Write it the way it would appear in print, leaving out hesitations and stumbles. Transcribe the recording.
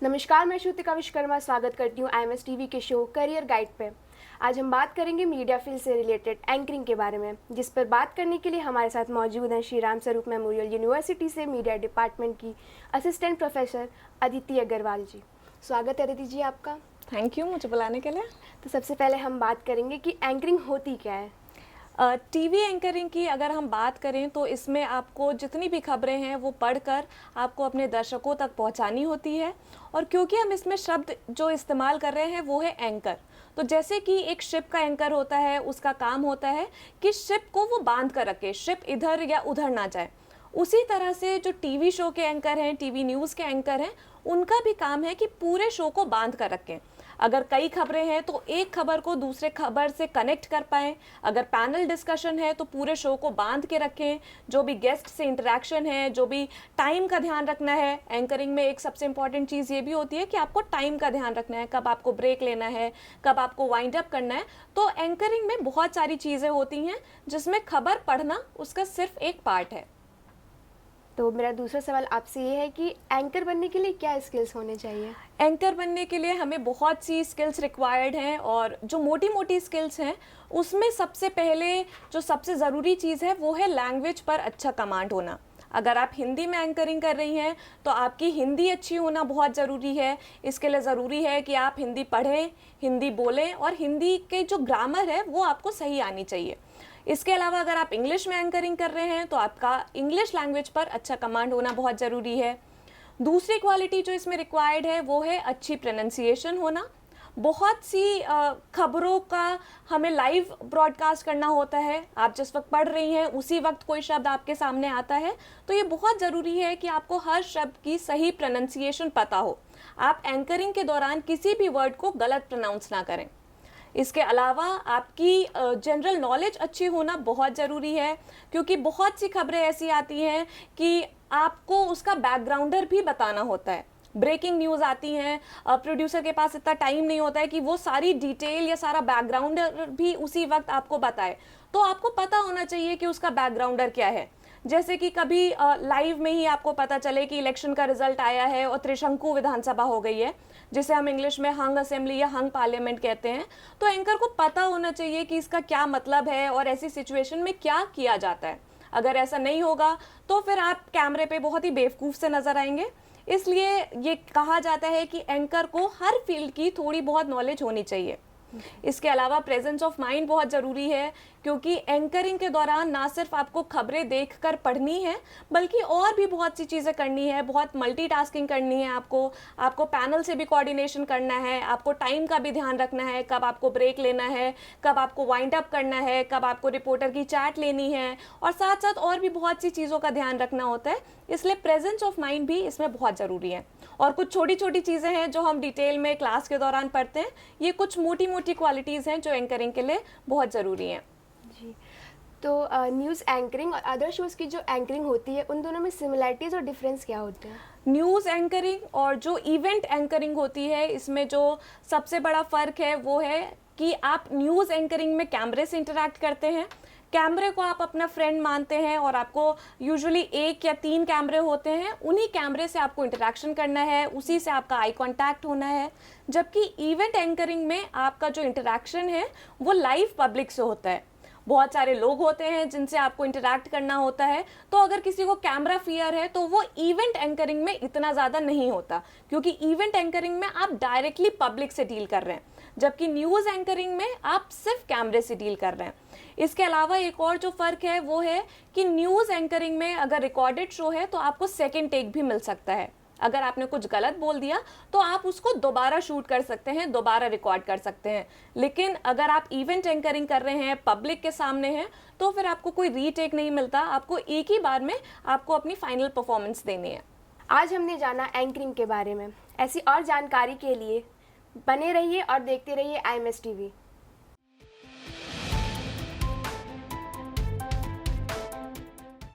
नमस्कार, मैं श्रुतिका विश्वकर्मा स्वागत करती हूँ IMS टीवी के शो करियर गाइड पे। आज हम बात करेंगे मीडिया फील्ड से रिलेटेड एंकरिंग के बारे में, जिस पर बात करने के लिए हमारे साथ मौजूद हैं श्री राम स्वरूप मेमोरियल यूनिवर्सिटी से मीडिया डिपार्टमेंट की असिस्टेंट प्रोफेसर अदिति अग्रवाल जी। स्वागत है अदिति जी आपका। थैंक यू मुझे बुलाने के लिए। तो सबसे पहले हम बात करेंगे कि एंकरिंग होती क्या है। टीवी एंकरिंग की अगर हम बात करें तो इसमें आपको जितनी भी खबरें हैं वो पढ़कर आपको अपने दर्शकों तक पहुंचानी होती है। और क्योंकि हम इसमें शब्द जो इस्तेमाल कर रहे हैं वो है एंकर, तो जैसे कि एक शिप का एंकर होता है, उसका काम होता है कि शिप को वो बांध कर रखे, शिप इधर या उधर ना जाए। उसी तरह से जो टीवी शो के एंकर हैं, टीवी न्यूज़ के एंकर हैं, उनका भी काम है कि पूरे शो को बांध कर रखें। अगर कई खबरें हैं तो एक खबर को दूसरे खबर से कनेक्ट कर पाएँ। अगर पैनल डिस्कशन है तो पूरे शो को बांध के रखें। जो भी गेस्ट से इंटरेक्शन है, जो भी टाइम का ध्यान रखना है। एंकरिंग में एक सबसे इंपॉर्टेंट चीज़ ये भी होती है कि आपको टाइम का ध्यान रखना है, कब आपको ब्रेक लेना है, कब आपको वाइंड अप करना है। तो एंकरिंग में बहुत सारी चीज़ें होती हैं जिसमें खबर पढ़ना उसका सिर्फ एक पार्ट है। तो मेरा दूसरा सवाल आपसे ये है कि एंकर बनने के लिए क्या स्किल्स होने चाहिए। एंकर बनने के लिए हमें बहुत सी स्किल्स रिक्वायर्ड हैं, और जो मोटी मोटी स्किल्स हैं उसमें सबसे पहले जो सबसे ज़रूरी चीज़ है वो है लैंग्वेज पर अच्छा कमांड होना। अगर आप हिंदी में एंकरिंग कर रही हैं तो आपकी हिंदी अच्छी होना बहुत ज़रूरी है। इसके लिए ज़रूरी है कि आप हिंदी पढ़ें, हिंदी बोलें, और हिंदी के जो ग्रामर है वो आपको सही आनी चाहिए। इसके अलावा अगर आप इंग्लिश में एंकरिंग कर रहे हैं तो आपका इंग्लिश लैंग्वेज पर अच्छा कमांड होना बहुत ज़रूरी है। दूसरी क्वालिटी जो इसमें रिक्वायर्ड है वो है अच्छी प्रोनाउंसिएशन होना। बहुत सी खबरों का हमें लाइव ब्रॉडकास्ट करना होता है। आप जिस वक्त पढ़ रही हैं उसी वक्त कोई शब्द आपके सामने आता है, तो ये बहुत ज़रूरी है कि आपको हर शब्द की सही प्रोनाउंसिएशन पता हो। आप एंकरिंग के दौरान किसी भी वर्ड को गलत प्रोनाउंस ना करें। इसके अलावा आपकी जनरल नॉलेज अच्छी होना बहुत ज़रूरी है, क्योंकि बहुत सी खबरें ऐसी आती हैं कि आपको उसका बैकग्राउंडर भी बताना होता है। ब्रेकिंग न्यूज़ आती हैं, प्रोड्यूसर के पास इतना टाइम नहीं होता है कि वो सारी डिटेल या सारा बैकग्राउंडर भी उसी वक्त आपको बताए। तो आपको पता होना चाहिए कि उसका बैकग्राउंडर क्या है। जैसे कि कभी लाइव में ही आपको पता चले कि इलेक्शन का रिजल्ट आया है और त्रिशंकु विधानसभा हो गई है, जिसे हम इंग्लिश में हंग असेंबली या हंग पार्लियामेंट कहते हैं। तो एंकर को पता होना चाहिए कि इसका क्या मतलब है और ऐसी सिचुएशन में क्या किया जाता है। अगर ऐसा नहीं होगा तो फिर आप कैमरे पे बहुत ही बेवकूफ़ से नजर आएंगे। इसलिए ये कहा जाता है कि एंकर को हर फील्ड की थोड़ी बहुत नॉलेज होनी चाहिए। इसके अलावा प्रेजेंस ऑफ माइंड बहुत ज़रूरी है, क्योंकि एंकरिंग के दौरान ना सिर्फ आपको खबरें देखकर पढ़नी है, बल्कि और भी बहुत सी चीज़ें करनी है। बहुत मल्टीटास्किंग करनी है आपको पैनल से भी कोऑर्डिनेशन करना है, आपको टाइम का भी ध्यान रखना है, कब आपको ब्रेक लेना है, कब आपको वाइंड अप करना है, कब आपको रिपोर्टर की चैट लेनी है, और साथ साथ और भी बहुत सी चीज़ों का ध्यान रखना होता है। इसलिए प्रेजेंस ऑफ माइंड भी इसमें बहुत ज़रूरी है। और कुछ छोटी छोटी चीज़ें हैं जो हम डिटेल में क्लास के दौरान पढ़ते हैं। ये कुछ मोटी मोटी क्वालिटीज़ हैं जो एंकरिंग के लिए बहुत ज़रूरी हैं। जी, तो न्यूज़ एंकरिंग और अदर शोज़ की जो एंकरिंग होती है उन दोनों में सिमिलैरिटीज़ और डिफरेंस क्या होते हैं। न्यूज़ एंकरिंग और जो इवेंट एंकरिंग होती है, इसमें जो सबसे बड़ा फ़र्क है वो है कि आप न्यूज़ एंकरिंग में कैमरे से इंटरैक्ट करते हैं। कैमरे को आप अपना फ्रेंड मानते हैं, और आपको यूजुअली 1 या 3 कैमरे होते हैं, उन्हीं कैमरे से आपको इंटरैक्शन करना है, उसी से आपका आई कांटेक्ट होना है। जबकि इवेंट एंकरिंग में आपका जो इंटरैक्शन है वो लाइव पब्लिक से होता है। बहुत सारे लोग होते हैं जिनसे आपको इंटरैक्ट करना होता है। तो अगर किसी को कैमरा फियर है तो वो इवेंट एंकरिंग में इतना ज़्यादा नहीं होता, क्योंकि इवेंट एंकरिंग में आप डायरेक्टली पब्लिक से डील कर रहे हैं, जबकि न्यूज़ एंकरिंग में आप सिर्फ कैमरे से डील कर रहे हैं। इसके अलावा एक और जो फ़र्क है वो है कि न्यूज़ एंकरिंग में अगर रिकॉर्डेड शो है तो आपको सेकेंड टेक भी मिल सकता है। अगर आपने कुछ गलत बोल दिया तो आप उसको दोबारा शूट कर सकते हैं, दोबारा रिकॉर्ड कर सकते हैं। लेकिन अगर आप इवेंट एंकरिंग कर रहे हैं, पब्लिक के सामने हैं, तो फिर आपको कोई रीटेक नहीं मिलता। आपको एक ही बार में आपको अपनी फाइनल परफॉर्मेंस देनी है। आज हमने जाना एंकरिंग के बारे में। ऐसी और जानकारी के लिए बने रहिए और देखते रहिए IMS टीवी।